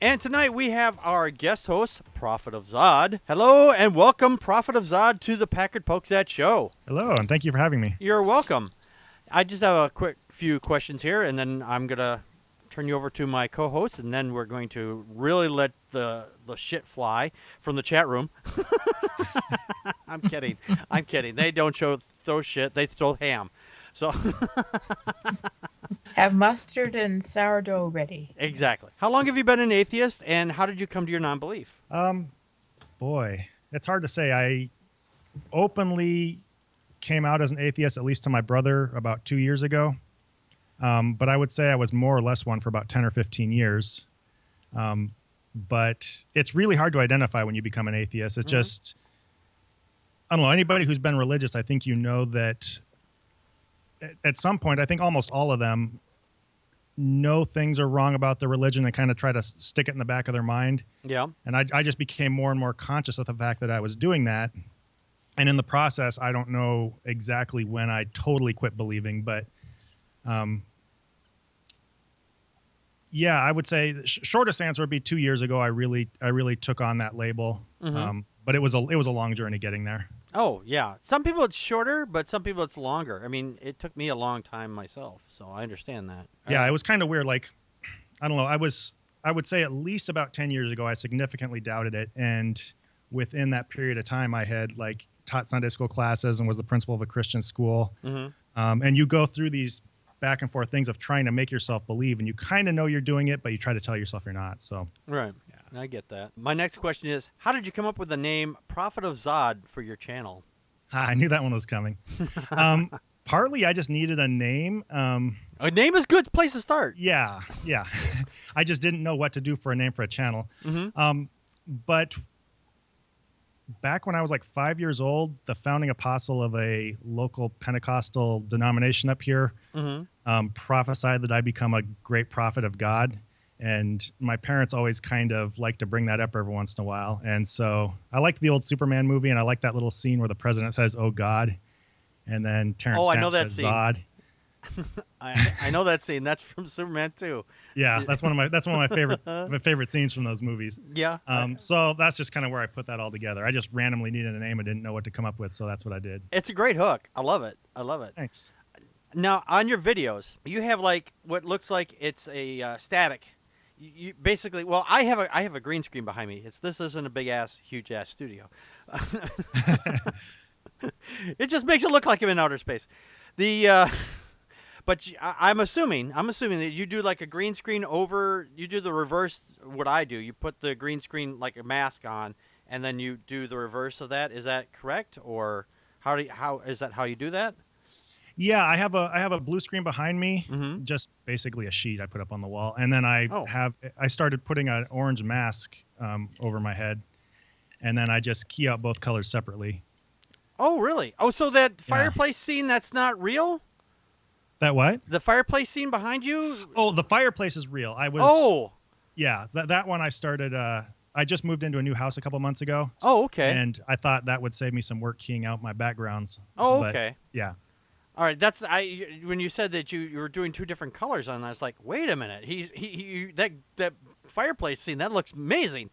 And tonight we have our guest host, Prophet of Zod. Hello and welcome, Prophet of Zod, to the Packard Pokes That Show. Hello, and thank you for having me. You're welcome. I just have a quick few questions here, and then I'm going to turn you over to my co-host, and then we're going to really let the shit fly from the chat room. I'm kidding. I'm kidding. They don't throw shit. They throw ham. So Have mustard and sourdough ready. exactly. How long have you been an atheist, and how did you come to your non-belief? Boy, it's hard to say. I openly came out as an atheist, at least to my brother, about 2 years ago. But I would say I was more or less one for about 10 or 15 years. But it's really hard to identify when you become an atheist. It's just, I don't know, anybody who's been religious, I think you know that at some point, I think almost all of them know things are wrong about the religion and kind of try to stick it in the back of their mind. Yeah. And I just became more and more conscious of the fact that I was doing that. And in the process, I don't know exactly when I totally quit believing, but yeah, I would say the shortest answer would be 2 years ago. I really took on that label, but it was a long journey getting there. Oh, yeah. Some people it's shorter, but some people it's longer. I mean, it took me a long time myself, so I understand that. Yeah, it was kind of weird. Like, I don't know. I would say at least about 10 years ago, I significantly doubted it. And within that period of time, I had like taught Sunday school classes and was the principal of a Christian school. And you go through these back and forth things of trying to make yourself believe, and you kind of know you're doing it, but you try to tell yourself you're not. So Right. I get that. My next question is, how did you come up with the name Prophet of Zod for your channel? I knew that one was coming. Partly, I just needed a name. A name is a good place to start. Yeah. I just didn't know what to do for a name for a channel. But back when I was like 5 years old, the founding apostle of a local Pentecostal denomination up here prophesied that I become a great prophet of God. And my parents always kind of like to bring that up every once in a while. And so I liked the old Superman movie, and I like that little scene where the president says, "Oh God," and then Terrence I know Stamp that says scene. Zod. I know that scene. That's from Superman 2. Yeah, that's one of my favorite scenes from those movies. Yeah. So that's just kind of where I put that all together. I just randomly needed a name and didn't know what to come up with, so that's what I did. It's a great hook. I love it. Thanks. Now, on your videos, you have like what looks like it's a static. You basically, well, I have a green screen behind me. This isn't a huge ass studio. It just makes it look like I'm in outer space. But I'm assuming that you do like a green screen over. You do the reverse. What I do, you put the green screen like a mask on, and then you do the reverse of that. Is that correct, or how is that how you do that? Yeah, I have a blue screen behind me, just basically a sheet I put up on the wall, and then I started putting an orange mask over my head, and then I just key out both colors separately. Oh, really? Oh, so that fireplace scene, that's not real? That what? The fireplace scene behind you? Oh, the fireplace is real. Yeah, that one I started. I just moved into a new house a couple months ago. Oh, okay. And I thought that would save me some work keying out my backgrounds. Oh, But, okay. yeah. All right, when you said that you were doing two different colors on, I was like, wait a minute, that fireplace scene that looks amazing.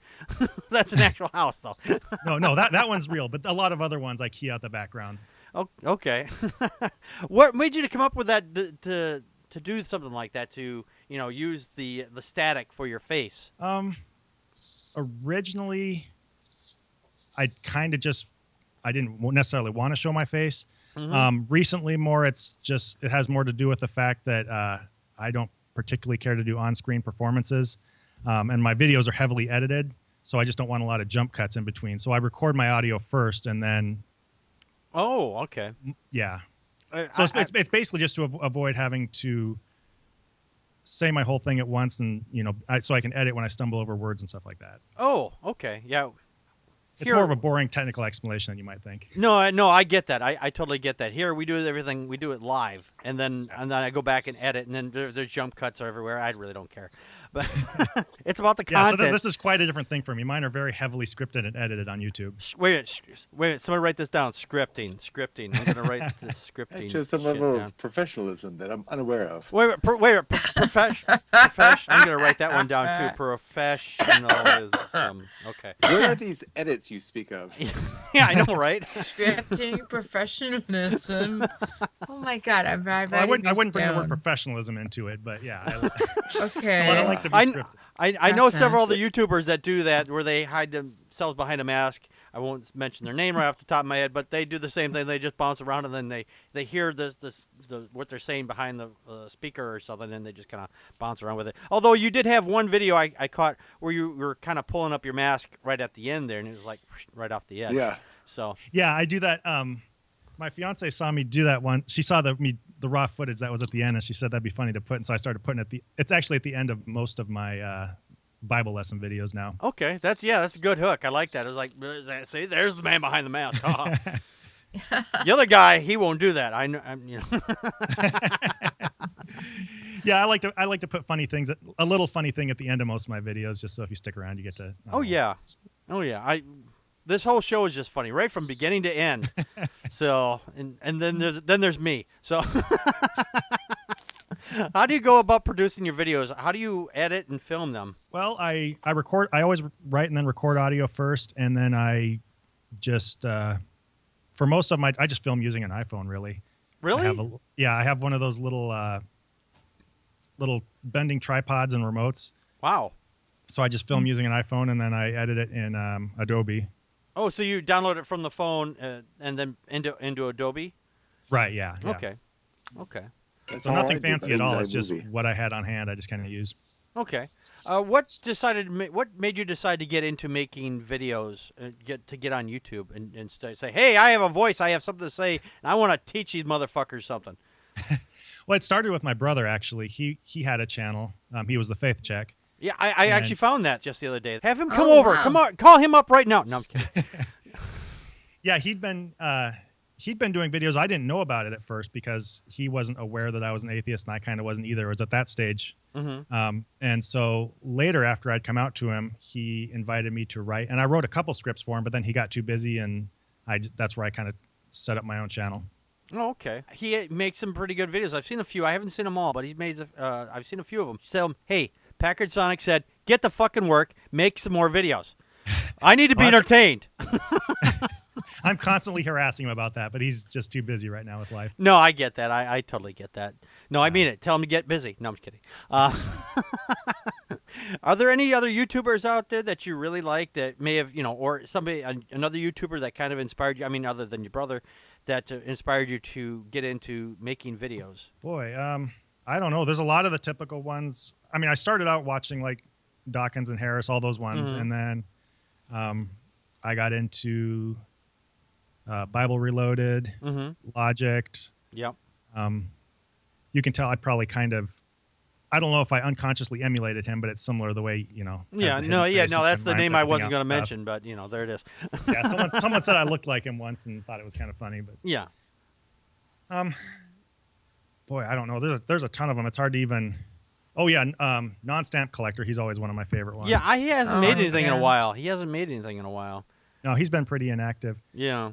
That's an actual house though. No, that one's real, but a lot of other ones I key out the background. Oh, okay. What made you to come up with that to do something like that, to use the static for your face? Originally, I kind of I didn't necessarily want to show my face. Recently, it has more to do with the fact that I don't particularly care to do on-screen performances, and my videos are heavily edited, so I just don't want a lot of jump cuts in between. So I record my audio first, and then. Oh, okay. Yeah. So it's basically just to avoid having to say my whole thing at once, and so I can edit when I stumble over words and stuff like that. Oh, okay. Yeah. It's more of a boring technical explanation than you might think. No, I get that. I totally get that. Here we do everything. We do it live, and then I go back and edit, and then there's jump cuts everywhere. I really don't care, But it's about the Yeah, so content. this is quite a different thing for me. Mine are very heavily scripted and edited on YouTube. Wait, wait. Somebody write this down. Scripting. I'm gonna write the scripting. That shows some shit level down. of professionalism that I'm unaware of. Wait. Profession. I'm gonna write that one down too. Professionalism. Okay. Where are these edits you speak of? Yeah, I know, right? Scripting professionalism. Oh my God, I'm Well, I wouldn't bring the word professionalism into it, but yeah, Okay. I like to be I scripted. I know Gotcha. several other YouTubers that do that, where they hide themselves behind a mask. I won't mention their name right off the top of my head, but they do the same thing. They just bounce around, and then they hear the what they're saying behind the speaker or something, and they just kind of bounce around with it. Although you did have one video I caught where you were kind of pulling up your mask right at the end there, and it was like right off the edge. Yeah. So Yeah, I do that. My fiance saw me do that once. She saw the raw footage that was at the end, and she said that'd be funny to put. And so I started putting it. It's actually at the end of most of my Bible lesson videos now. okay, that's a good hook. I like that. It's like, see, there's the man behind the mask. The other guy, he won't do that. I know. Yeah, I like to put funny things, a little funny thing at the end of most of my videos, just so if you stick around, you get to. Oh yeah. This whole show is just funny, right from beginning to end. So, and then there's me. So, how do you go about producing your videos? How do you edit and film them? Well, I record. I always write and then record audio first, and then I just for most of I just film using an iPhone. Really. Really? I have one of those little bending tripods and remotes. Wow. So I just film using an iPhone, and then I edit it in Adobe. Oh, so you download it from the phone and then into Adobe? Right. Yeah. Okay. That's So how nothing I do fancy at all. Packard It's just movie. what I had on hand. I just kind of use. Okay. What made you decide to get into making videos, get on YouTube and say, hey, I have a voice, I have something to say, and I want to teach these motherfuckers something? Well, it started with my brother actually. He had a channel. He was the Faith Check. Yeah, I actually found that just the other day. Have him come Oh, over. wow. Come on, call him up right now. No, I'm kidding. Yeah, he'd been doing videos. I didn't know about it at first because he wasn't aware that I was an atheist, and I kind of wasn't either. It was at that stage. Mm-hmm. And so later, after I'd come out to him, he invited me to write, and I wrote a couple scripts for him. But then he got too busy, and that's where I kind of set up my own channel. Oh, okay. He makes some pretty good videos. I've seen a few. I haven't seen them all, but he's made. I've seen a few of them. Tell him, hey, Packard Sonic said, get the fucking work, make some more videos. I need to be entertained. I'm constantly harassing him about that, but he's just too busy right now with life. No, I get that. I totally get that. No, I mean it. Tell him to get busy. No, I'm just kidding. Are there any other YouTubers out there that you really like that may have, or another YouTuber that kind of inspired you? I mean, other than your brother, that inspired you to get into making videos? Boy, I don't know. There's a lot of the typical ones. I mean, I started out watching like Dawkins and Harris, all those ones, Mhm. and then I got into Bible Reloaded, Mm-hmm. Logic. Yep. You can tell I probably I don't know if I unconsciously emulated him, but it's similar the way, has Yeah, the hidden no, face, you that's can the line name I everything wasn't out going to and stuff. mention, but, there it is. Yeah, someone said I looked like him once and thought it was kind of funny, but Yeah. boy, I don't know. There's a ton of them. It's hard to even. Oh yeah, Non-Stamp Collector. He's always one of my favorite ones. Yeah, he hasn't Oh, made anything in a yeah. while. He hasn't made anything in a while. No, he's been pretty inactive. Yeah.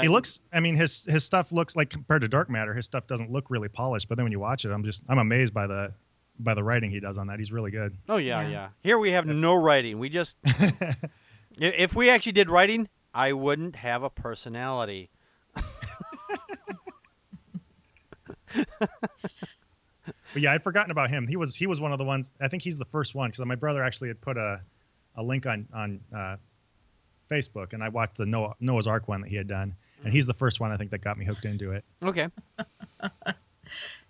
He looks. I mean, his stuff looks like, compared to Dark Matter, his stuff doesn't look really polished. But then when you watch it, I'm amazed by the writing he does on that. He's really good. Oh, yeah, Yeah. yeah. Here we have no writing. We just... If we actually did writing, I wouldn't have a personality. But yeah, I'd forgotten about him. He was one of the ones. I think he's the first one because my brother actually had put a link on Facebook, and I watched the Noah's Ark one that he had done, and he's the first one I think that got me hooked into it. Okay.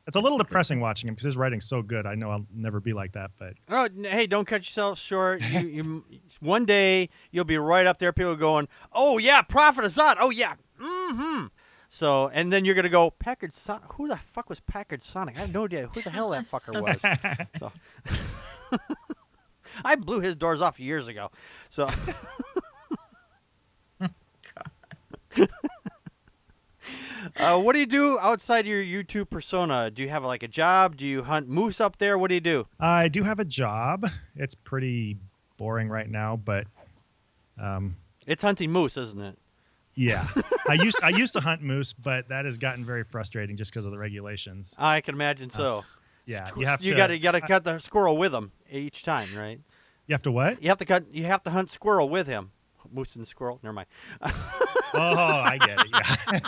It's a little depressing watching him because his writing's so good. I know I'll never be like that, but Oh, hey, don't cut yourself short. You one day you'll be right up there. People going, "Oh yeah, Prophet Azad. Oh yeah, mm-hmm." So, and then you're gonna go, Packard Sonic. Who the fuck was Packard Sonic? I have no idea who the hell that fucker was. So, I blew his doors off years ago. So, What do you do outside your YouTube persona? Do you have like a job? Do you hunt moose up there? What do you do? I do have a job. It's pretty boring right now, but It's hunting moose, isn't it? yeah. I used to hunt moose, but that has gotten very frustrating just because of the regulations. I can imagine so. Yeah, You gotta cut the squirrel with him each time, right? You have to what? You have to hunt squirrel with him. Moose and squirrel. Never mind. Oh, I get it. Yeah.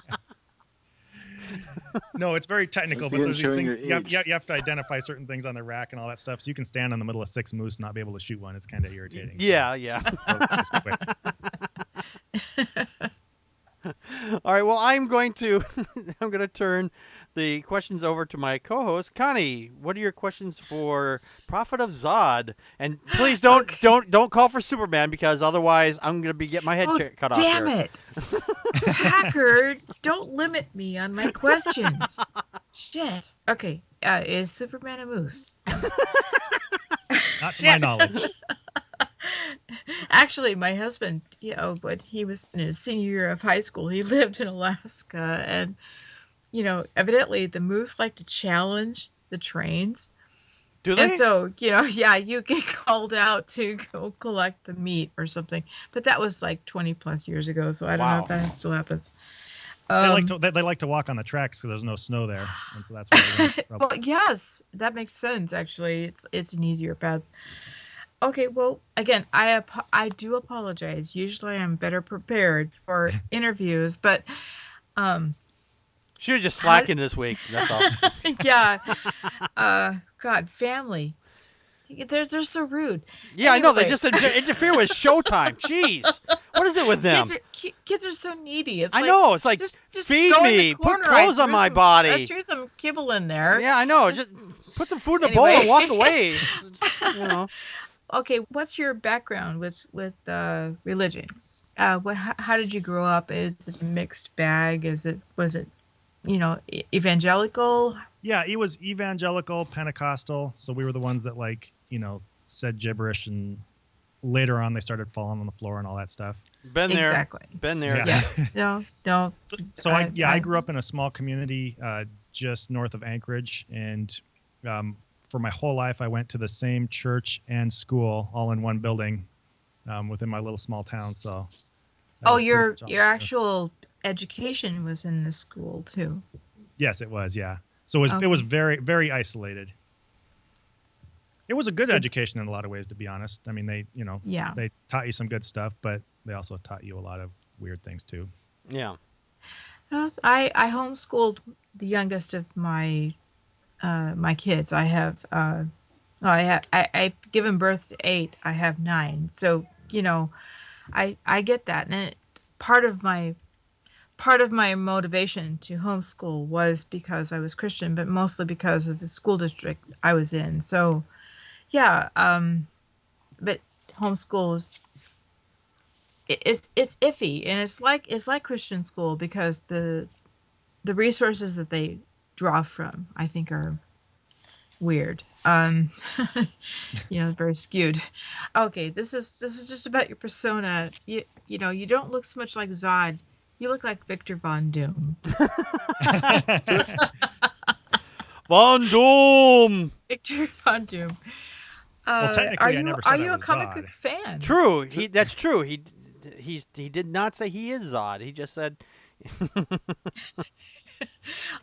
No, it's very technical, Once but again, there's these showing things, your you have to identify certain things on the rack and all that stuff. So you can stand in the middle of 6 moose and not be able to shoot one. It's kind of irritating. Yeah, yeah. So it's just quick. All right. Well, I'm going to turn the questions over to my co-host Connie. What are your questions for Prophet of Zod? And please don't call for Superman because otherwise I'm going to be getting my head cut off. Damn here. it, Packard! Don't limit me on my questions. Shit. Okay. Is Superman a moose? Not to my knowledge. Actually, my husband, when he was in his senior year of high school, he lived in Alaska, and evidently the moose like to challenge the trains. Do they? And so, you get called out to go collect the meat or something. But that was like 20 plus years ago, so I don't know if that still happens. They like to walk on the tracks because there's no snow there, and so that's why they're in trouble. Well, yes, that makes sense. Actually, it's an easier path. Okay, well, again, I do apologize. Usually, I'm better prepared for interviews, but she was just slacking this week. That's all. yeah. God, family. They're so rude. Yeah, Anyway. I know. They just interfere with showtime. Jeez. What is it with them? Kids are so needy. It's I know. It's like, just feed go in me. the Put corner. clothes on my body. I threw some kibble in there. Yeah, I know. Just put some food in a bowl and walk away. Okay, what's your background with religion? How did you grow up? Is it a mixed bag? Was it evangelical? Yeah, he was evangelical, Pentecostal. So we were the ones that said gibberish, and later on they started falling on the floor and all that stuff. Been there. Exactly. Been there. Yeah. No. So I grew up in a small community just north of Anchorage, and for my whole life I went to the same church and school all in one building within my little small town. So. Your actual education was in the school too. Yes, it was. Yeah. So it was very, very isolated. It was a good education in a lot of ways, to be honest. I mean, they taught you some good stuff, but they also taught you a lot of weird things too. Yeah. I homeschooled the youngest of my kids. I've given birth to 8. I have 9. So I get that, and part of my motivation to homeschool was because I was Christian, but mostly because of the school district I was in. So, yeah, but homeschool is it's iffy, and it's like Christian school because the resources that they draw from, I think, are weird. Very skewed. Okay, this is just about your persona. You don't look so much like Zod. You look like Victor Von Doom. Von Doom. Victor Von Doom. Well, technically, I never said are you I a was comic Zod. book fan? True. That's true. He did not say he is Zod. He just said.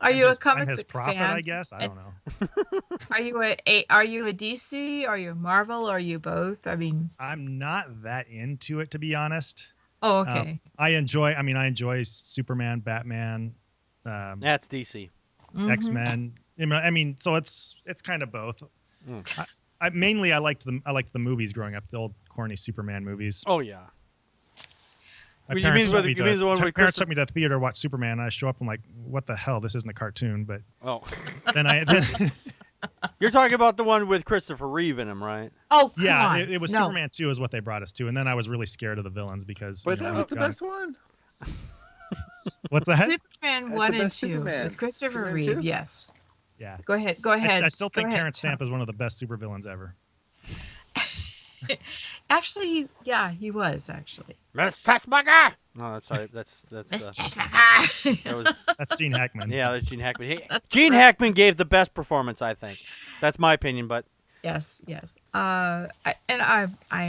Are you a comic I'm his book prophet, fan? I guess. I don't know. Are you a DC? Are you a Marvel? Are you both? I mean, I'm not that into it, to be honest. oh, okay. I enjoy Superman, Batman, That's DC. X-Men. I mean, so it's kind of both. Mm. I liked the movies growing up, the old corny Superman movies. Oh yeah. My You parents mean took the me to- one with parents took me to the theater to watch Superman, and I show up and I'm like, what the hell? This isn't a cartoon. But Oh. then You're talking about the one with Christopher Reeve in him, right? Oh, come yeah, on. it was No. Superman 2 is what they brought us to, and then I was really scared of the villains because. But that was we've the gone- best one. What's that? Superman That's 1 the and best 2 Superman. with Christopher Superman Reeve. 2? Yes. Yeah. Go ahead. I still Go think ahead, Terrence Tom. Stamp is one of the best supervillains ever. Actually, yeah, he was actually. Miss Tessmacher! No, that's sorry. That's Mr. Smacker. that was That's Gene Hackman. yeah, that's Gene Hackman. Hey, That's the Gene first- Hackman gave the best performance, I think. That's my opinion, but Yes, yes. I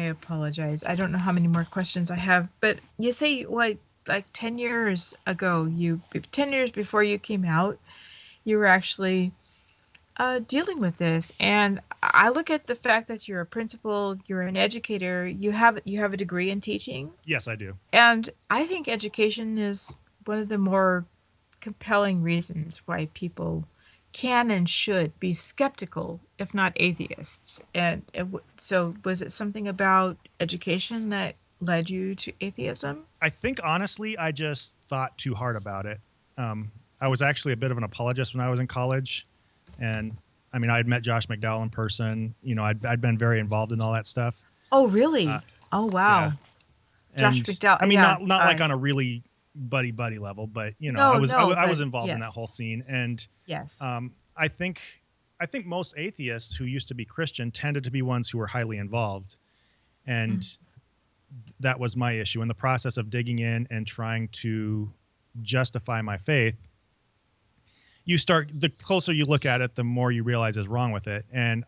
apologize. I don't know how many more questions I have, but you say what, like 10 years ago, 10 years before you came out, you were actually dealing with this, and I look at the fact that you're a principal, you're an educator, you have a degree in teaching, Yes, I do. and I think education is one of the more compelling reasons why people can and should be skeptical, if not atheists. And so, was it something about education that led you to atheism? I think honestly, I just thought too hard about it. I was actually a bit of an apologist when I was in college, and I mean, I had met Josh McDowell in person. You know, I'd been very involved in all that stuff. Oh, really? Oh, wow. Josh And, McDowell. I mean, yeah, not like on a really buddy level, but you know, No, I was but involved in that yes. whole scene, and yes. I think most atheists who used to be Christian tended to be ones who were highly involved, and that was my issue in the process of digging in and trying to justify my faith. The closer you look at it, the more you realize is wrong with it. And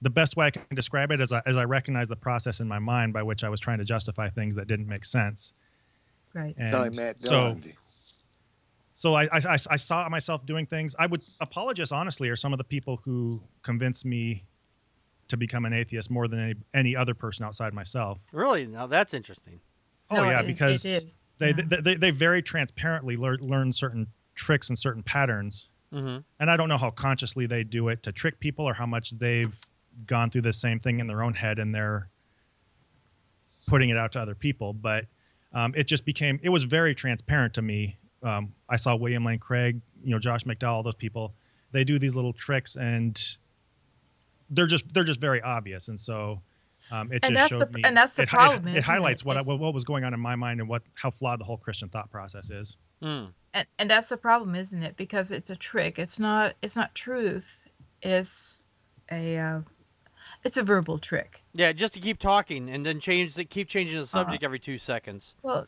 the best way I can describe it is as I recognize the process in my mind by which I was trying to justify things that didn't make sense. Right. And Sound like Matt so, Dillon. so I saw myself doing things. Apologists, honestly, are some of the people who convinced me to become an atheist more than any other person outside myself. really, now that's interesting. Oh No, yeah, it because is. they, Yeah. they very transparently learn certain tricks and certain patterns. Mm-hmm. And I don't know how consciously they do it to trick people or how much they've gone through the same thing in their own head and they're putting it out to other people. But it was very transparent to me. I saw William Lane Craig, Josh McDowell, those people, they do these little tricks and they're just very obvious. And so it And just that's showed me. and that's the it, problem. It isn't highlights it? what It's- was going on in my mind and how flawed the whole Christian thought process is. Mm. and that's the problem, isn't it? Because it's a trick. It's not truth. It's a verbal trick. Yeah, just to keep talking and then keep changing the subject every 2 seconds. Well,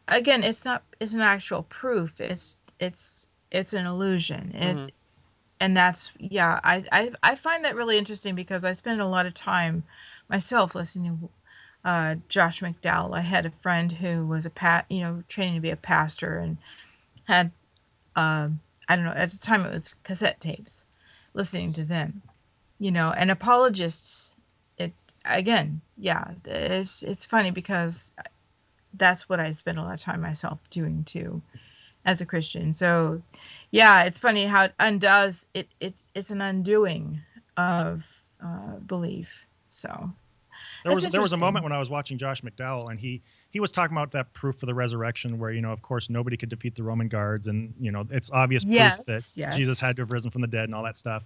again, it's an actual proof. It's an illusion. And that's I find that really interesting because I spend a lot of time myself listening to Josh McDowell. I had a friend who was training to be a pastor and had I don't know, at the time it was cassette tapes, listening to them, and apologists. It's funny because that's what I spend a lot of time myself doing too, as a Christian. So, yeah, it's funny how it undoes it. It's an undoing of belief. So There was That's a interesting. moment when I was watching Josh McDowell and he was talking about that proof for the resurrection where, of course, nobody could defeat the Roman guards. And, it's obvious proof that Yes. Jesus had to have risen from the dead and all that stuff.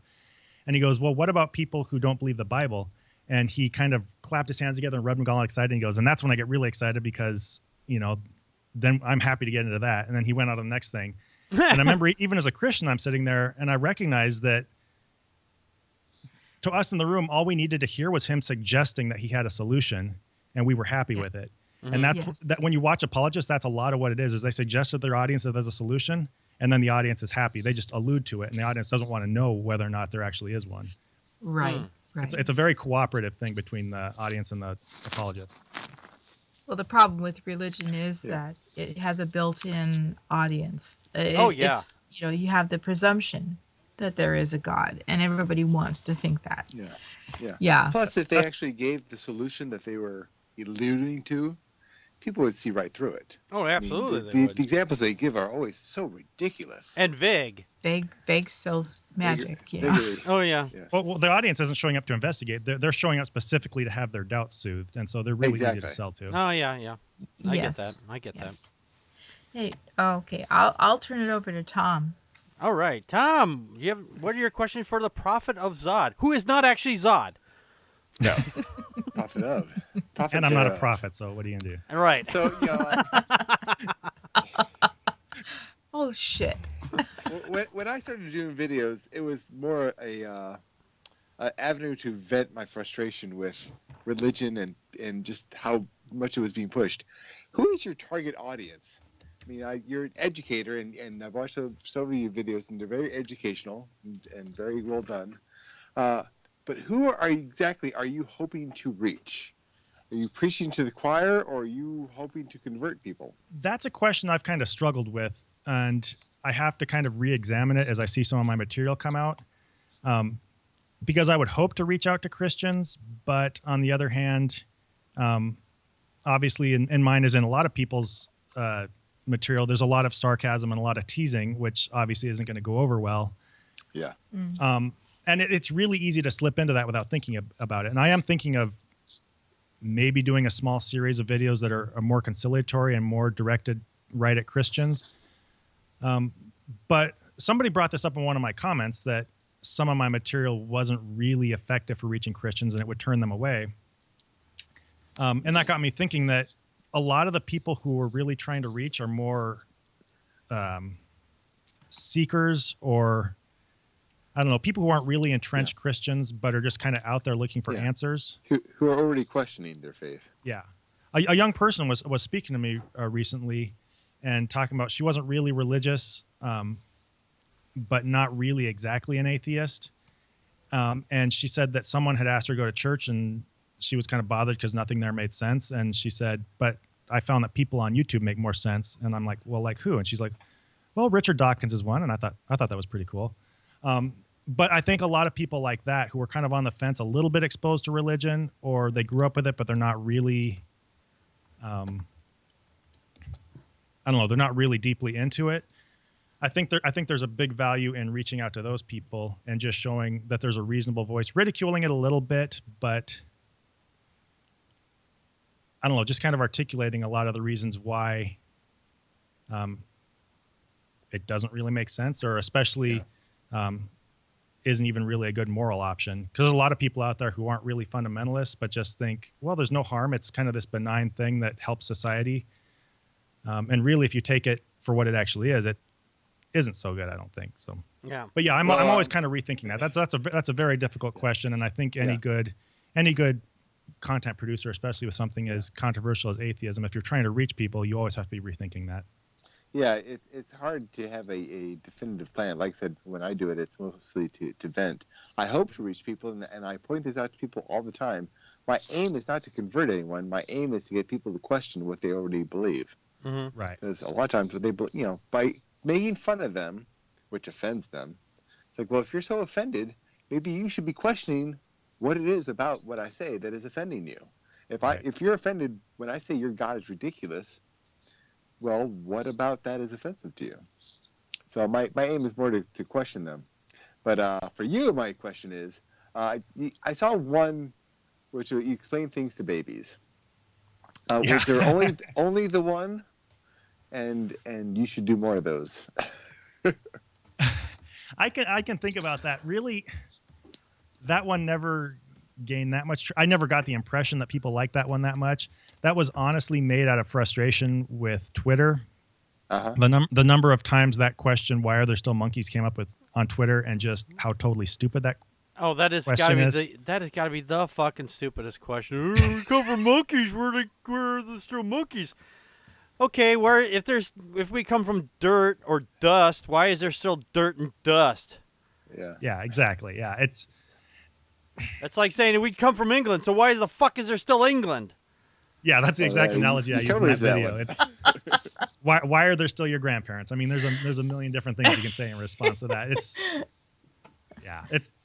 And he goes, well, what about people who don't believe the Bible? And he kind of clapped his hands together and rubbed them all excited. And he goes, and that's when I get really excited because, then I'm happy to get into that. And then he went on to the next thing. And I remember even as a Christian, I'm sitting there and I recognized that to us in the room, all we needed to hear was him suggesting that he had a solution and we were happy with it. And that's Yes. that when you watch apologists, that's a lot of what it is they suggest to their audience that there's a solution and then the audience is happy. They just allude to it and the audience doesn't want to know whether or not there actually is one. Right. Right. It's a very cooperative thing between the audience and the apologist. Well, the problem with religion is Yeah. that it has a built-in audience. It's, you have the presumption that there is a God, and everybody wants to think that. Yeah. Yeah. Yeah. Plus, if they actually gave the solution that they were alluding to, people would see right through it. Oh, I mean, absolutely. the, they the, would. the examples they give are always so ridiculous. And vague. Vague sells magic, Vaguely, Oh, yeah. yes. Well, the audience isn't showing up to investigate. They're showing up specifically to have their doubts soothed. And so they're really easy Exactly. to sell to. Oh, yeah, yeah. I Yes. get that. I get Yes. Hey, okay. I'll turn it over to Tom. that. All right. Tom, what are your questions for the Prophet of Zod, who is not actually Zod? No. Prophet of. Prophet And I'm not a thereof. prophet, so what are you going to do? All right. So, Oh, shit. when I started doing videos, it was more a avenue to vent my frustration with religion and just how much it was being pushed. Who is your target audience? I mean, you're an educator, and I've watched some of your videos, and they're very educational and very well done. But who exactly are you hoping to reach? Are you preaching to the choir, or are you hoping to convert people? That's a question I've kind of struggled with, and I have to kind of re-examine it as I see some of my material come out. Because I would hope to reach out to Christians, but on the other hand, obviously, in mine as in a lot of people's material, there's a lot of sarcasm and a lot of teasing, which obviously isn't going to go over well. Yeah. And it's really easy to slip into that without thinking about it. And I am thinking of maybe doing a small series of videos that are more conciliatory and more directed right at Christians. But somebody brought this up in one of my comments that some of my material wasn't really effective for reaching Christians and it would turn them away. And that got me thinking that a lot of the people who we're really trying to reach are more seekers, or I don't know, people who aren't really entrenched Christians, but are just kind of out there looking for answers. Who are already questioning their faith. Yeah. A young person was speaking to me recently and talking about she wasn't really religious, but not really exactly an atheist. And she said that someone had asked her to go to church, and she was kind of bothered because nothing there made sense. And she said, but I found that people on YouTube make more sense. And I'm like, well, like who? And she's like, well, Richard Dawkins is one. And I thought that was pretty cool. But I think a lot of people like that who are kind of on the fence, a little bit exposed to religion, or they grew up with it, but they're not really, I don't know, they're not really deeply into it. I think there's a big value in reaching out to those people and just showing that there's a reasonable voice, ridiculing it a little bit, but I don't know, just kind of articulating a lot of the reasons why it doesn't really make sense, or especially isn't even really a good moral option. Because there's a lot of people out there who aren't really fundamentalists, but just think, well, there's no harm. It's kind of this benign thing that helps society. And really, if you take it for what it actually is, it isn't so good, I don't think. So Yeah. But yeah, I'm always kind of rethinking that. That's a very difficult question, and I think any good content producer, especially with something as controversial as atheism, if you're trying to reach people, you always have to be rethinking that. Yeah, it's hard to have a definitive plan. Like I said, when I do it, it's mostly to vent. I hope to reach people, and I point this out to people all the time. My aim is not to convert anyone. My aim is to get people to question what they already believe. Mm-hmm. Right. Because a lot of times, what they, by making fun of them, which offends them, it's like, well, if you're so offended, maybe you should be questioning what it is about what I say that is offending you. If you're offended when I say your God is ridiculous, well, what about that is offensive to you? So my aim is more to question them. But for you, my question is, I saw one which you explain things to babies. Was there only the one? And you should do more of those. I can think about that. Really, that one never gained that much. I never got the impression that people liked that one that much. That was honestly made out of frustration with Twitter. Uh-huh. The number of times that question, "Why are there still monkeys?" came up with on Twitter, and just how totally stupid that. Oh, that has got to be the fucking stupidest question. We come from monkeys. Where are the still monkeys? Okay, if we come from dirt or dust, why is there still dirt and dust? Yeah. Yeah, exactly. Yeah, it's like saying we come from England, so why the fuck is there still England? Yeah, that's the exact analogy I used in that video. It's why are there still your grandparents? I mean, there's a million different things you can say in response to that. It's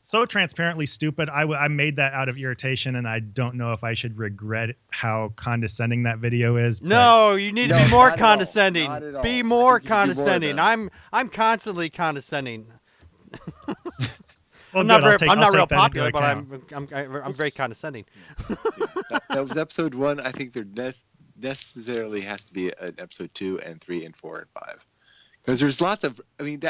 so transparently stupid. I made that out of irritation, and I don't know if I should regret how condescending that video is. No, you need to be more condescending. Be more condescending. I'm constantly condescending. Well, I'm not real popular, but I'm very condescending. That was episode 1. I think there necessarily has to be an episode 2 and 3 and 4 and 5, because there's lots of. I mean,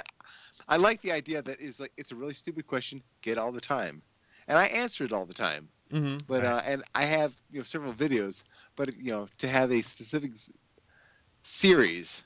I like the idea that it's a really stupid question, get all the time, and I answer it all the time. Mm-hmm. But and I have several videos, but to have a specific series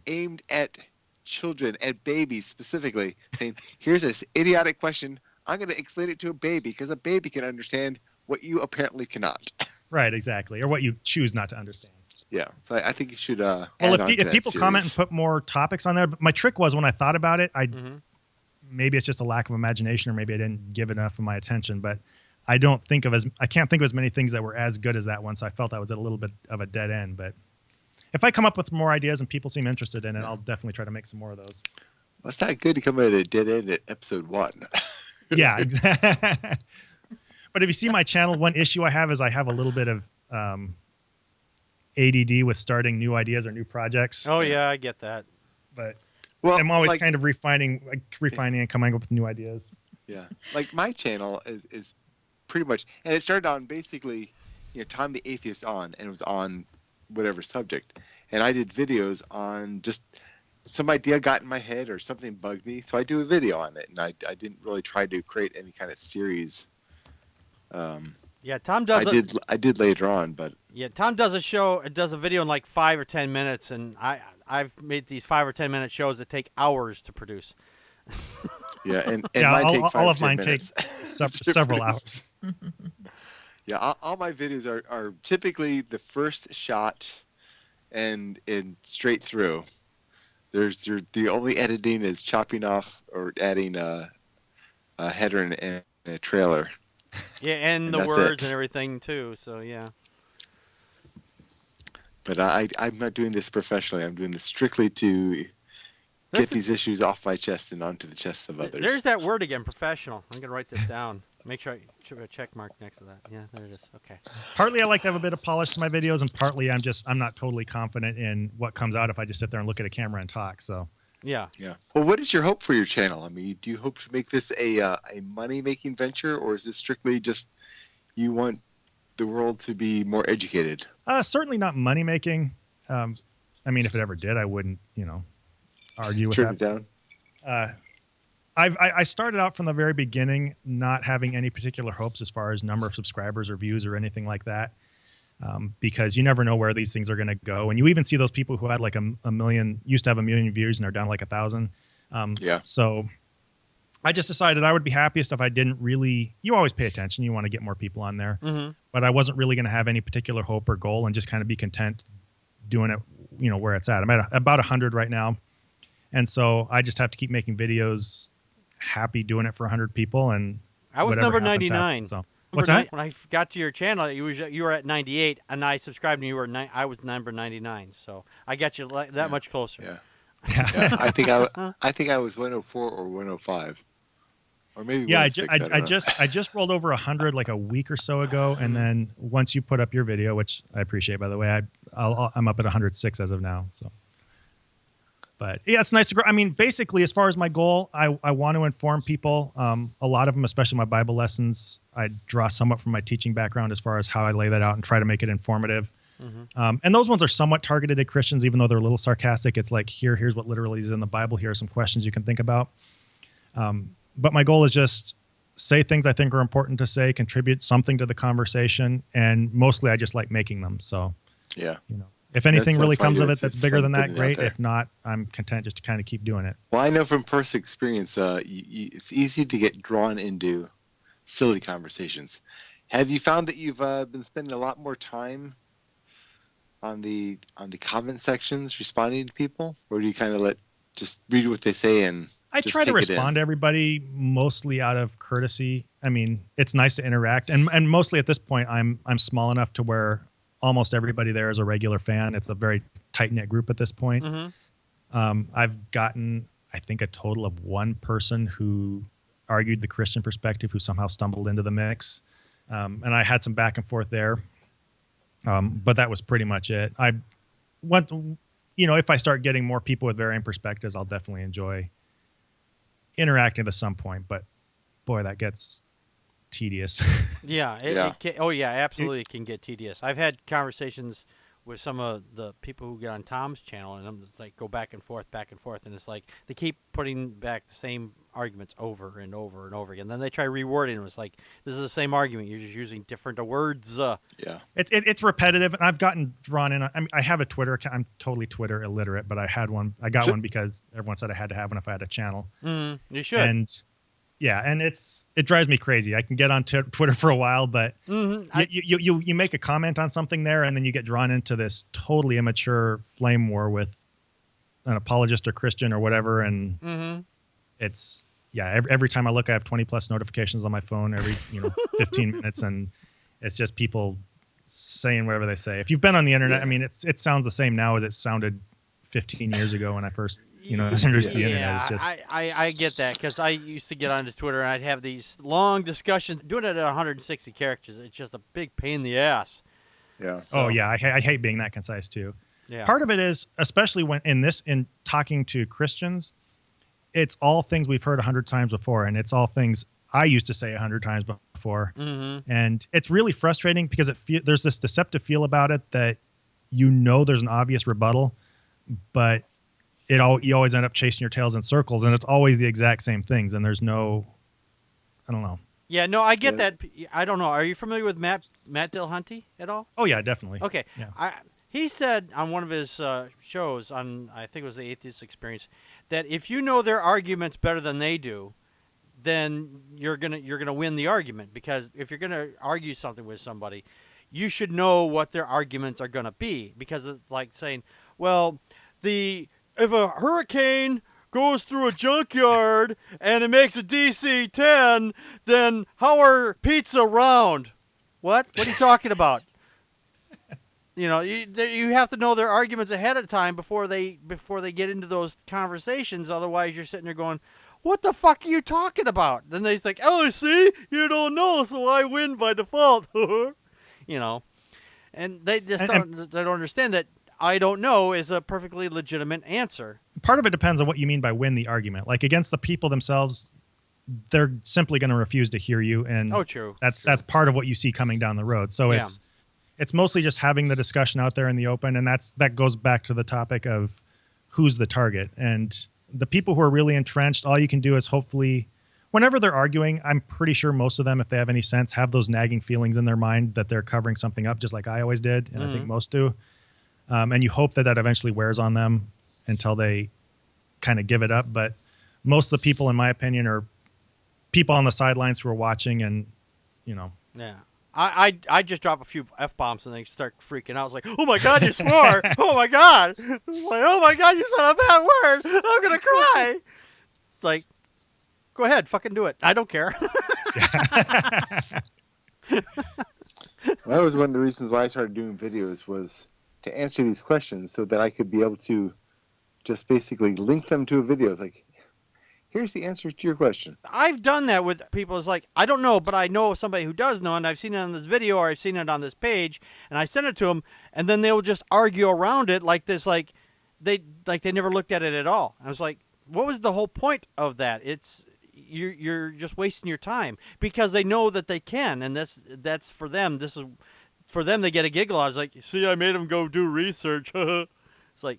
aimed at children, at babies specifically, saying, here's this idiotic question, I'm going to explain it to a baby because a baby can understand what you apparently cannot. Right, exactly, or what you choose not to understand. Yeah, so I think you should. Well, add on to if that people comment and series. put more topics on there, but my trick was when I thought about it, Mm-hmm. maybe it's just a lack of imagination, or maybe I didn't give enough of my attention. But I can't think of as many things that were as good as that one. So I felt I was at a little bit of a dead end. But if I come up with more ideas and people seem interested in it, I'll definitely try to make some more of those. Well, it's not good to come at a dead end at episode 1. Yeah, exactly. But if you see my channel, one issue I have is I have a little bit of ADD with starting new ideas or new projects. Oh yeah, I get that. But Well, I'm always like, kind of refining and coming up with new ideas. yeah, like my channel is pretty much, and it started on basically, Tom the Atheist on, and it was on whatever subject, and I did videos on just some idea got in my head or something bugged me, so I do a video on it, and I didn't really try to create any kind of series. Yeah, Tom does. I did later on, but Yeah, Tom does a video in like 5 or 10 minutes, and I've made these 5 or 10 minute shows that take hours to produce. yeah, and Yeah, mine take 5 all or of 10 mine minutes take to several produce. hours. Yeah, all my videos are typically the first shot and straight through. The only editing is chopping off or adding a header and a trailer. Yeah, and And the that's words it. and everything too. So yeah. But I'm not doing this professionally. I'm doing this strictly to That's get these issues off my chest and onto the chests of others. There's that word again, professional. I'm gonna write this down. Make sure I should have a check mark next to that. Yeah, there it is. Okay. Partly I like to have a bit of polish to my videos, and partly I'm not totally confident in what comes out if I just sit there and look at a camera and talk. So Yeah. Yeah. Well, what is your hope for your channel? I mean, do you hope to make this a money-making venture, or is this strictly just you want the world to be more educated? certainly not money making. I mean, if it ever did, I wouldn't argue with Turn that. it down. I started out from the very beginning not having any particular hopes as far as number of subscribers or views or anything like that, because you never know where these things are going to go. And you even see those people who had like a million, used to have 1 million views, and they're down like 1,000. Yeah. So I just decided I would be happiest if I didn't really. You always pay attention. You want to get more people on there, but I wasn't really going to have any particular hope or goal, and just kind of be content doing it, where it's at. I'm at about 100 right now. And so I just have to keep making videos, happy doing it for 100 people, and I was whatever number happens, 99. happens. So Number what's that? When I got to your channel, you were at 98, and I subscribed, and you were I was number 99. So I got you that much closer. Yeah. Yeah. I think I was 104 or 105, or maybe Yeah, 106, I just rolled over 100 like a week or so ago, and then once you put up your video, which I appreciate, by the way, I'm up at 106 as of now. So, but yeah, it's nice to grow. I mean, basically, as far as my goal, I want to inform people. A lot of them, especially my Bible lessons, I draw somewhat from my teaching background as far as how I lay that out and try to make it informative. And those ones are somewhat targeted at Christians, even though they're a little sarcastic. It's like, here's what literally is in the Bible. Here are some questions you can think about. But my goal is just say things I think are important to say, contribute something to the conversation, and mostly I just like making them. So, yeah. If anything That's really why comes of it it's that's bigger fun than that, putting it out great. there. If not, I'm content just to kind of keep doing it. Well, I know from personal experience, it's easy to get drawn into silly conversations. Have you found that you've been spending a lot more time on the comment sections responding to people, or do you kind of just read what they say and I just try to take it in? respond to everybody mostly out of courtesy. I mean, it's nice to interact, and mostly at this point, I'm small enough to where almost everybody there is a regular fan. It's a very tight-knit group at this point. I've gotten, I think, a total of one person who argued the Christian perspective who somehow stumbled into the mix. And I had some back and forth there. But that was pretty much it. If I start getting more people with varying perspectives, I'll definitely enjoy interacting at some point. But boy, that gets tedious. Yeah. It can, absolutely, it can get tedious. I've had conversations with some of the people who get on Tom's channel, and I'm just like, go back and forth, and it's like they keep putting back the same arguments over and over and over again. Then they try rewording them. It's like, this is the same argument. You're just using different words. Yeah. It's repetitive, and I've gotten drawn in. I mean, I have a Twitter account. I'm totally Twitter illiterate, but I had one. I got one because everyone said I had to have one if I had a channel. You should. And Yeah, and it drives me crazy. I can get on Twitter for a while, but you make a comment on something there, and then you get drawn into this totally immature flame war with an apologist or Christian or whatever, and it's every time I look, I have 20 plus notifications on my phone every 15 minutes, and it's just people saying whatever they say. If you've been on the internet, I mean, it sounds the same now as it sounded 15 years ago when I first introduced the internet. It's just I get that, because I used to get onto Twitter and I'd have these long discussions. Doing it at 160 characters, it's just a big pain in the ass. Yeah. So, oh yeah, I hate being that concise too. Yeah. Part of it is, especially when in talking to Christians, it's all things we've heard 100 times before, and it's all things I used to say 100 times before. And it's really frustrating because there's this deceptive feel about it that there's an obvious rebuttal, but you always end up chasing your tails in circles, and it's always the exact same things, and there's no, I don't know. Yeah, no, I get that. I don't know. Are you familiar with Matt Dillahunty at all? Oh yeah, definitely. Okay. Yeah. He said on one of his shows on, I think it was the Atheist Experience, that if you know their arguments better than they do, then you're gonna win the argument, because if you're gonna argue something with somebody, you should know what their arguments are gonna be, because it's like saying, well, if a hurricane goes through a junkyard and it makes a DC 10, then how are pizza round? What are you talking about? You have to know their arguments ahead of time before they get into those conversations. Otherwise, you're sitting there going, what the fuck are you talking about? Then they're like, oh, see, you don't know, so I win by default. And they just don't understand that I don't know is a perfectly legitimate answer. Part of it depends on what you mean by win the argument. Like, against the people themselves, they're simply going to refuse to hear you, and true. That's part of what you see coming down the road. So it's mostly just having the discussion out there in the open, and that goes back to the topic of who's the target. And the people who are really entrenched, all you can do is hopefully, whenever they're arguing, I'm pretty sure most of them, if they have any sense, have those nagging feelings in their mind that they're covering something up, just like I always did, and I think most do. And you hope that eventually wears on them until they kind of give it up. But most of the people, in my opinion, are people on the sidelines who are watching, and Yeah. I just drop a few F-bombs and they start freaking out. I was like, oh my God, you swore. Oh my God. Like, oh my God, you said a bad word. I'm going to cry. Like, go ahead, fucking do it. I don't care. Well, that was one of the reasons why I started doing videos, was to answer these questions so that I could be able to just basically link them to a video. It's like, here's the answer to your question. I've done that with people. It's like, I don't know, but I know somebody who does know, and I've seen it on this video or I've seen it on this page, and I send it to them, and then they'll just argue around it like this, like they never looked at it at all. I was like, what was the whole point of that? It's you're just wasting your time, because they know that they can, and that's for them. This is for them. They get a giggle out. It's like, see, I made them go do research. It's like,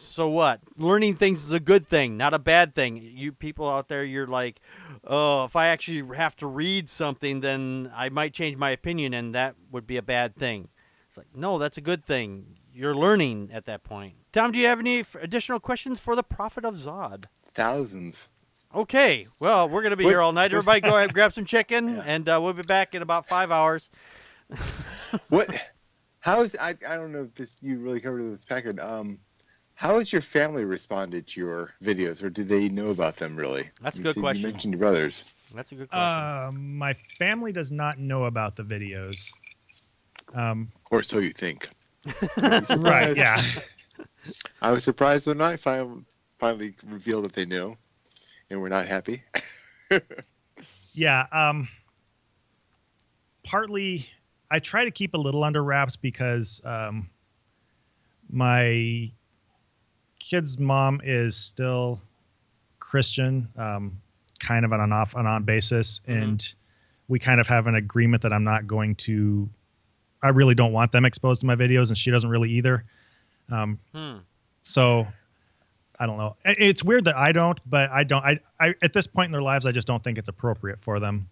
so what? Learning things is a good thing, not a bad thing. You people out there, you're like, oh, if I actually have to read something, then I might change my opinion, and that would be a bad thing. It's like, no, that's a good thing. You're learning at that point. Tom, do you have any additional questions for the Prophet of Zod? Thousands. Okay, well, we're going to be here all night. Everybody go ahead and grab some chicken, and we'll be back in about 5 hours. I don't know if you really covered this, Packard. How has your family responded to your videos, or do they know about them, really? That's a good question. You mentioned your brothers. That's a good question. My family does not know about the videos. Or so you think. Right, yeah. I was surprised when I finally revealed that they knew, and were not happy. Yeah. Partly, I try to keep a little under wraps because my kid's mom is still Christian, kind of on an off and on basis, and we kind of have an agreement that I'm not going to. I really don't want them exposed to my videos, and she doesn't really either. So I don't know. It's weird that I don't, but I don't. I at this point in their lives, I just don't think it's appropriate for them.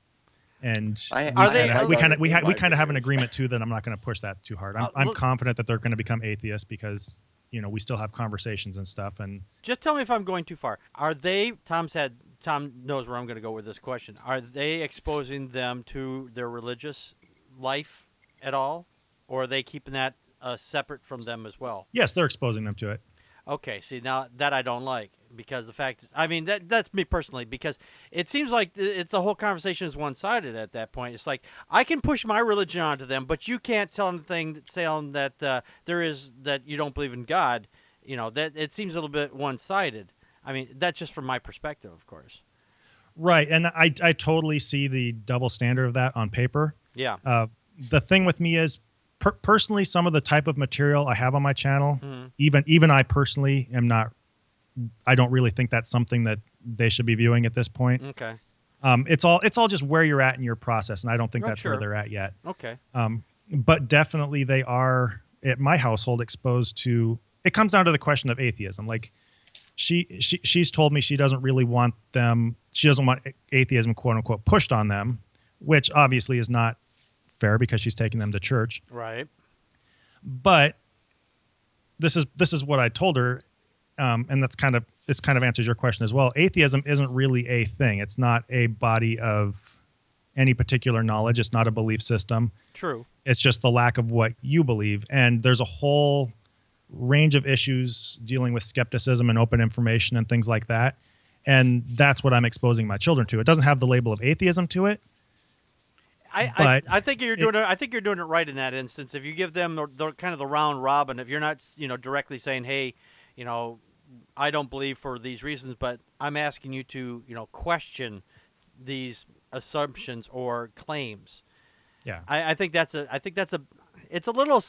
And we kind of have an agreement too that I'm not going to push that too hard. I'm confident that they're going to become atheists because we still have conversations and stuff. And just tell me if I'm going too far. Are they? Tom said Tom knows where I'm going to go with this question. Are they exposing them to their religious life at all, or are they keeping that separate from them as well? Yes, they're exposing them to it. Okay, see now that I don't like because the fact is, I mean that's me personally because it seems like it's the whole conversation is one-sided at that point. It's like I can push my religion onto them, but you can't tell them that there is that you don't believe in God. You know that it seems a little bit one-sided. I mean that's just from my perspective, of course. Right, and I totally see the double standard of that on paper. Yeah. The thing with me is personally, some of the type of material I have on my channel, Mm-hmm. even I personally am not. I don't really think that's something that they should be viewing at this point. Okay. It's all just where you're at in your process, and I don't think Oh, that's sure. where they're at yet. Okay. But definitely they are at my household exposed to. It comes down to the question of atheism. Like she's told me she doesn't really want them. She doesn't want atheism, quote unquote, pushed on them, which obviously is not fair because she's taking them to church. Right. But this is what I told her, and this kind of answers your question as well. Atheism isn't really a thing. It's not a body of any particular knowledge. It's not a belief system. True. It's just the lack of what you believe. And there's a whole range of issues dealing with skepticism and open information and things like that. And that's what I'm exposing my children to. It doesn't have the label of atheism to it. I think you're doing it. I think you're doing it right in that instance. If you give them the kind of the round robin, if you're not directly saying, hey, I don't believe for these reasons, but I'm asking you to question these assumptions or claims. Yeah. I think it's a little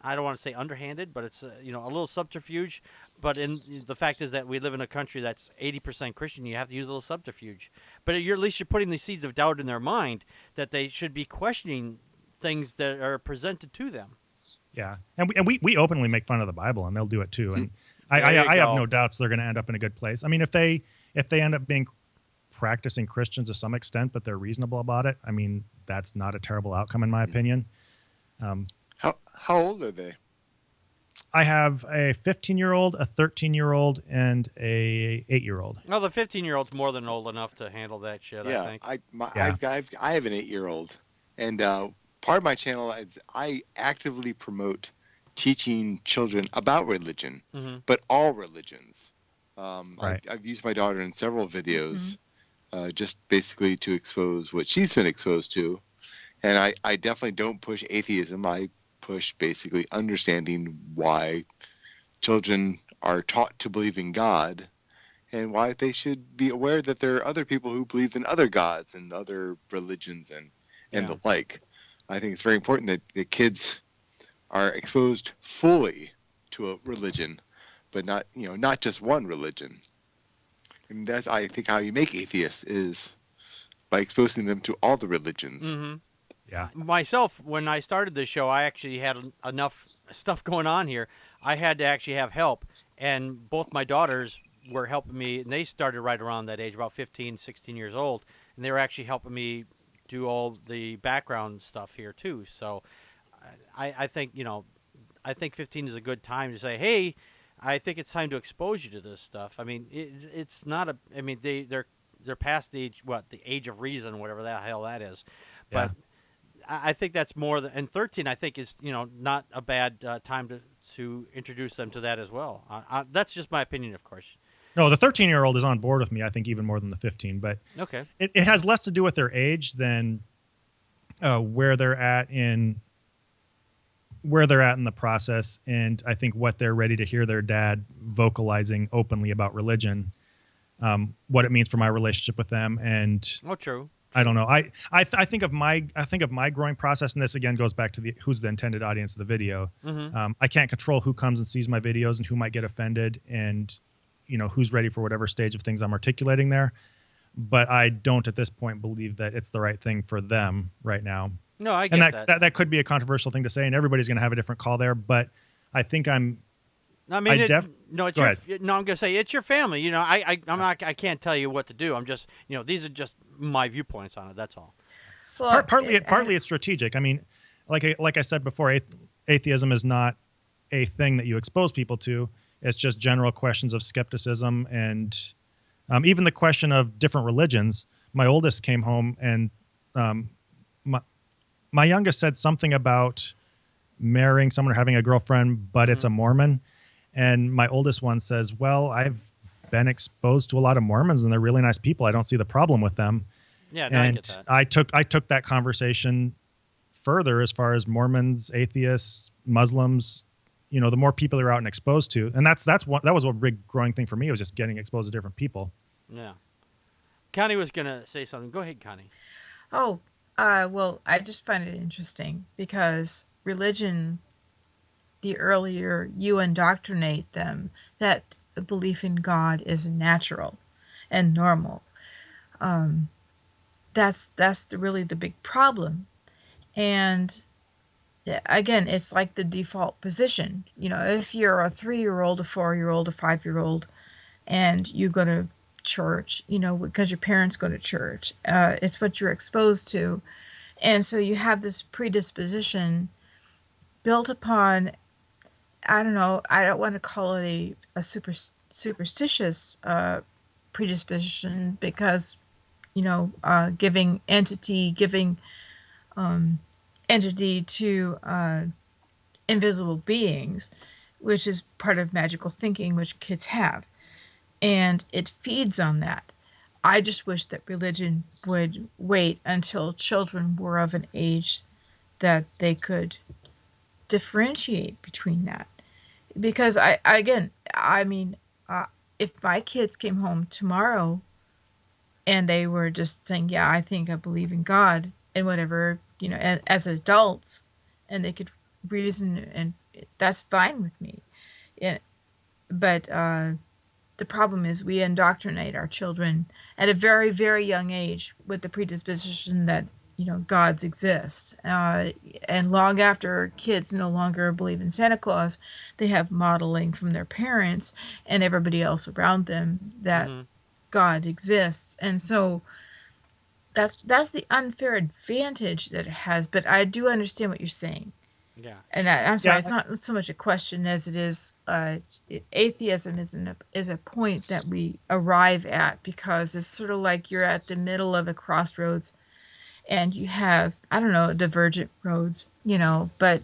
I don't want to say underhanded, but it's a little subterfuge. But the fact is that we live in a country that's 80% Christian. You have to use a little subterfuge. But at least you're putting the seeds of doubt in their mind that they should be questioning things that are presented to them. Yeah, and we openly make fun of the Bible, and they'll do it too. And There I you have go. no doubts they're going to end up in a good place. I mean, if they end up being practicing Christians to some extent, but they're reasonable about it, I mean, that's not a terrible outcome in my opinion. How old are they? I have a 15-year-old, a 13-year-old, and a 8-year-old. Well, the 15-year-old's more than old enough to handle that shit. Yeah, I think. I have an 8-year-old, and part of my channel is I actively promote teaching children about religion, Mm-hmm. but all religions. Right. I've used my daughter in several videos, just basically to expose what she's been exposed to, and I definitely don't push atheism. I push basically understanding why children are taught to believe in God and why they should be aware that there are other people who believe in other gods and other religions and the like. I think it's very important that the kids are exposed fully to a religion, but not just one religion. And that's, I think, how you make atheists is by exposing them to all the religions. Mm-hmm. Yeah. Myself, when I started this show, I actually had enough stuff going on here. I had to actually have help, and both my daughters were helping me, and they started right around that age, about 15, 16 years old, and they were actually helping me do all the background stuff here too. So I think, I think 15 is a good time to say, hey, I think it's time to expose you to this stuff. I mean, it's not a, I mean, they're past the age, the age of reason, whatever the hell that is. But I think that's more than, and 13 I think is, not a bad time to introduce them to that as well. That's just my opinion, of course. No, the 13-year-old is on board with me, I think, even more than the 15. But Okay. it has less to do with their age than where they're at in the process, and I think what they're ready to hear their dad vocalizing openly about religion, what it means for my relationship with them, and Oh, true. I don't know. I think of my growing process, and this again goes back to who's the intended audience of the video. Mm-hmm. I can't control who comes and sees my videos and who might get offended, and who's ready for whatever stage of things I'm articulating there. But I don't at this point believe that it's the right thing for them right now. No, I get And that could be a controversial thing to say, and everybody's going to have a different call there. But I think I'm. I mean, Go I'm gonna say it's your family. I can't tell you what to do. I'm just, these are just my viewpoints on it. That's all. Well, Partly it's strategic. I mean, like I said before, atheism is not a thing that you expose people to. It's just general questions of skepticism and Even the question of different religions. My oldest came home and um, my, my youngest said something about marrying someone or having a girlfriend, but it's a Mormon. And my oldest one says, well, I've been exposed to a lot of Mormons and they're really nice people. I don't see the problem with them. Yeah, no, I get And that. I took that conversation further as far as Mormons, atheists, Muslims, you know, the more people you're out and exposed to. And that was a big growing thing for me, was just getting exposed to different people. Yeah. Connie was going to say something. Go ahead, Connie. Oh, well, I just find it interesting because religion, the earlier you indoctrinate them that the belief in God is natural and normal, really the big problem. And again, it's like the default position. You know, if you're a 3-year-old, a 4-year-old, a 5-year-old, and you go to church, you know, because your parents go to church, it's what you're exposed to. And so you have this predisposition built upon, I don't know, I don't want to call it a superstitious predisposition because, you know, giving entity to invisible beings, which is part of magical thinking, which kids have. And it feeds on that. I just wish that religion would wait until children were of an age that they could differentiate between that. Because I mean, if my kids came home tomorrow and they were just saying, yeah, I think I believe in God and whatever, you know, as adults, and they could reason, and that's fine with me. Yeah, but the problem is we indoctrinate our children at a very, very young age with the predisposition that, you know, gods exist. And long after kids no longer believe in Santa Claus, they have modeling from their parents and everybody else around them that God exists. And so that's the unfair advantage that it has. But I do understand what you're saying. Yeah. And I'm sorry, Yeah. it's not so much a question as it is atheism is a point that we arrive at because it's sort of like you're at the middle of a crossroads and you have, I don't know, divergent roads, you know, but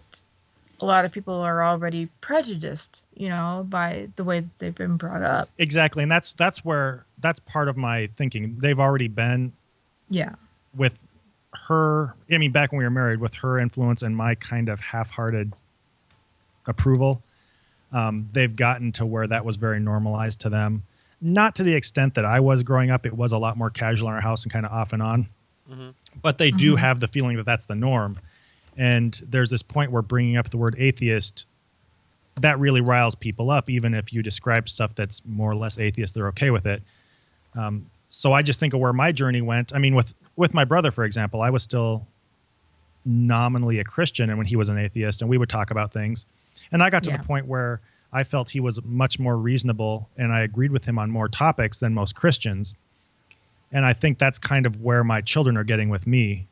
a lot of people are already prejudiced, you know, by the way that they've been brought up. Exactly. And that's part of my thinking. They've already been Yeah. with her, I mean, back when we were married, with her influence and my kind of half-hearted approval, they've gotten to where that was very normalized to them. Not to the extent that I was growing up. It was a lot more casual in our house and kind of off and on. But they do have the feeling that that's the norm. And there's this point where bringing up the word atheist, that really riles people up. Even if you describe stuff that's more or less atheist, they're okay with it. So I just think of where my journey went. I mean, with my brother, for example, I was still nominally a Christian, and when he was an atheist, and we would talk about things. And I got to the point where I felt he was much more reasonable, and I agreed with him on more topics than most Christians. And I think that's kind of where my children are getting with me.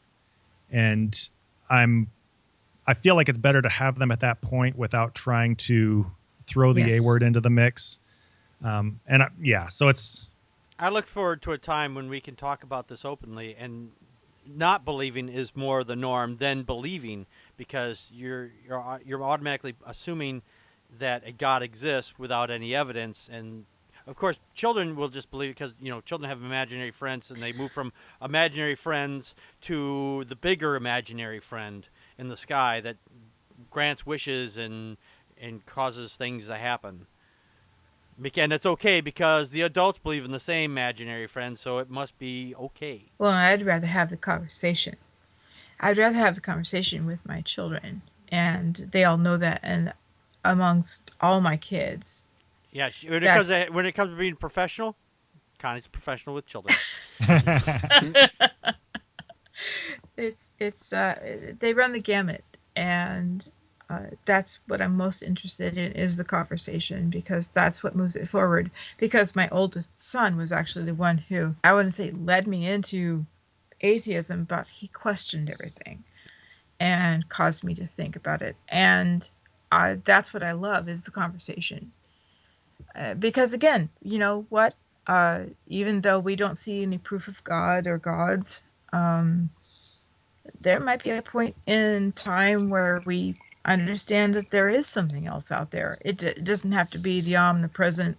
And I feel like it's better to have them at that point without trying to throw the A word into the mix. So it's... I look forward to a time when we can talk about this openly, and not believing is more the norm than believing, because you're automatically assuming that a God exists without any evidence. And of course, children will just believe because, you know, children have imaginary friends, and they move from imaginary friends to the bigger imaginary friend in the sky that grants wishes and causes things to happen. And it's okay because the adults believe in the same imaginary friend, so it must be okay. Well, I'd rather have the conversation. I'd rather have the conversation with my children, and they all know that. And amongst all my kids, yeah, when it comes to being professional, Connie's a professional with children. it's they run the gamut, and that's what I'm most interested in is the conversation, because that's what moves it forward. Because my oldest son was actually the one who, I wouldn't say led me into atheism, but he questioned everything and caused me to think about it. And that's what I love, is the conversation. Because again, you know what? even though we don't see any proof of God or gods, there might be a point in time where we understand that there is something else out there. It doesn't have to be the omnipresent,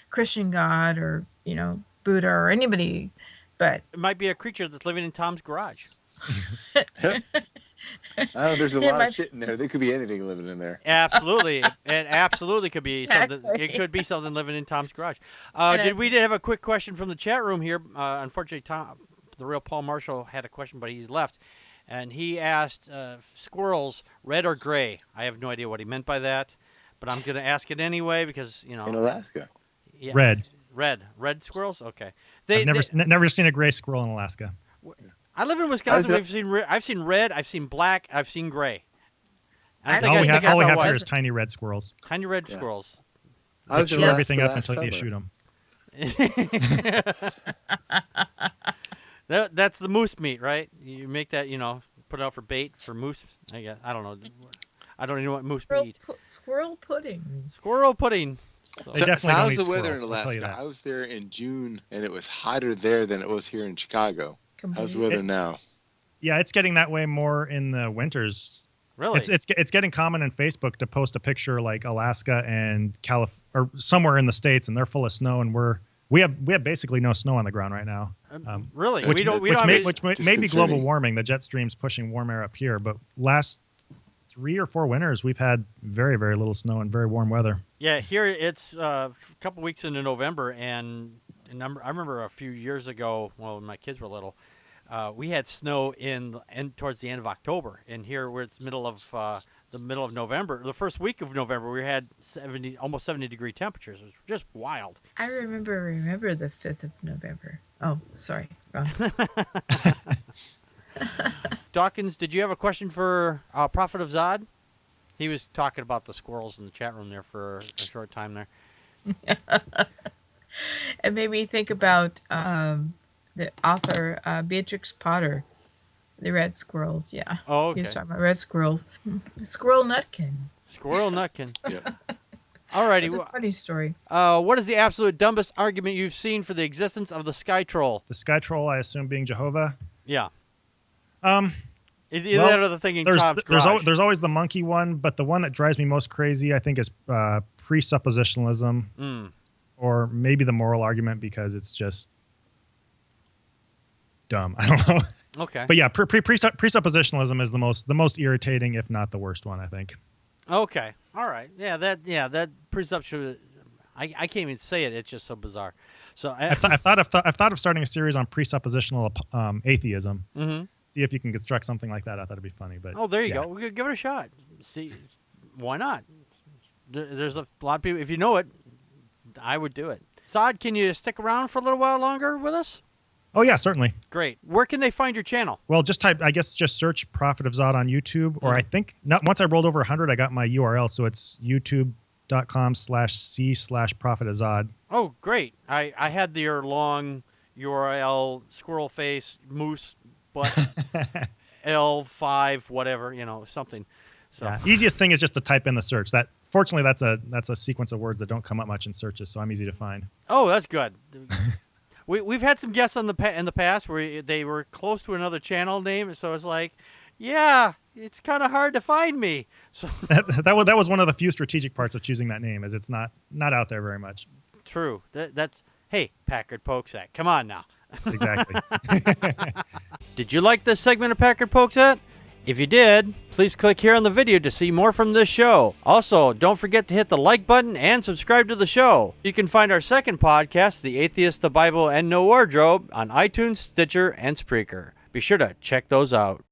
Christian God or, Buddha or anybody, but It might be a creature that's living in Tom's garage. There's a It lot might- of shit in there. There could be anything living in there. Absolutely, it absolutely could be something. Exactly. It could be something living in Tom's garage. And We did have a quick question from the chat room here. Unfortunately, Tom, the real Paul Marshall, had a question, but he's left, and he asked squirrels red or gray. I have no idea what he meant by that, but I'm going to ask it anyway because In Alaska. yeah, Red. red squirrels. Okay, I've never seen a gray squirrel in Alaska. I live in Wisconsin. How's I've seen red. I've seen black. I've seen gray. And I I've think All I we seen think have, all we that's have how it here was. is tiny red squirrels. Tiny red Yeah. squirrels. I They was in chew Alaska everything up last until you summer. shoot them. That's the moose meat, right? You make that, put it out for bait for moose. I guess I don't know. I don't even know what moose eat. Squirrel pudding. Squirrel pudding. So- They definitely don't how's eat the weather in squirrels, I'll tell you Alaska? that. I was there in June, and it was hotter there than it was here in Chicago. How's the Completely. weather now? Yeah, it's getting that way more in the winters. really? It's getting common in Facebook to post a picture like Alaska and or somewhere in the States, and they're full of snow, and we have basically no snow on the ground right now. Really? Which, we don't. We which don't. may, have any- which may be global Disconcerting. warming. The jet stream's pushing warm air up here, but last 3 or 4 winters we've had very, very little snow and very warm weather. Yeah, here it's a couple weeks into November, and I remember a few years ago, well, when my kids were little, we had snow towards the end of October, and here where it's middle of November, the first week of November, we had almost 70-degree temperatures. It was just wild. I remember the 5th of November. Oh, sorry. Wrong. Dawkins, did you have a question for Prophet of Zod? He was talking about the squirrels in the chat room there for a short time there. It made me think about the author Beatrix Potter, the red squirrels. Yeah. Oh, He okay. was talking about red squirrels. Squirrel Nutkin. Squirrel Nutkin. Yeah. Alrighty. It's a funny story. What is the absolute dumbest argument you've seen for the existence of the Sky Troll? The Sky Troll, I assume, being Jehovah. Yeah. Um, Either Well, that or the thing in Tom's garage. there's always the monkey one, but the one that drives me most crazy, I think, is presuppositionalism, Mm. or maybe the moral argument because it's just dumb. I don't know. Okay. But yeah, presuppositionalism is the most irritating, if not the worst one, I think. Okay. All right. That presumption. I can't even say it. It's just so bizarre. So I've thought of starting a series on presuppositional atheism. Mhm. See if you can construct something like that. I thought it'd be funny, but Oh, there you yeah. go. We could give it a shot. See, why not? There's a lot of people. If you know it, I would do it. Saad, can you stick around for a little while longer with us? Oh yeah, certainly. Great. Where can they find your channel? Well, just search Prophet of Zod on YouTube, or I think once I rolled over 100, I got my URL, so it's youtube.com/c/Prophet of Zod. Oh, great. I had your long URL, squirrel face, moose, butt, L5, whatever, something. So Yeah. Easiest thing is just to type in the search. Fortunately, that's a sequence of words that don't come up much in searches, so I'm easy to find. Oh, that's good. We've had some guests in the past where they were close to another channel name, so it's like, yeah, it's kind of hard to find me. So that was one of the few strategic parts of choosing that name, is it's not out there very much. true. That's hey, Packard Pokes At. Come on now. Exactly. Did you like this segment of Packard Pokes At? If you did, please click here on the video to see more from this show. Also, don't forget to hit the like button and subscribe to the show. You can find our second podcast, The Atheist, the Bible, and No Wardrobe, on iTunes, Stitcher, and Spreaker. Be sure to check those out.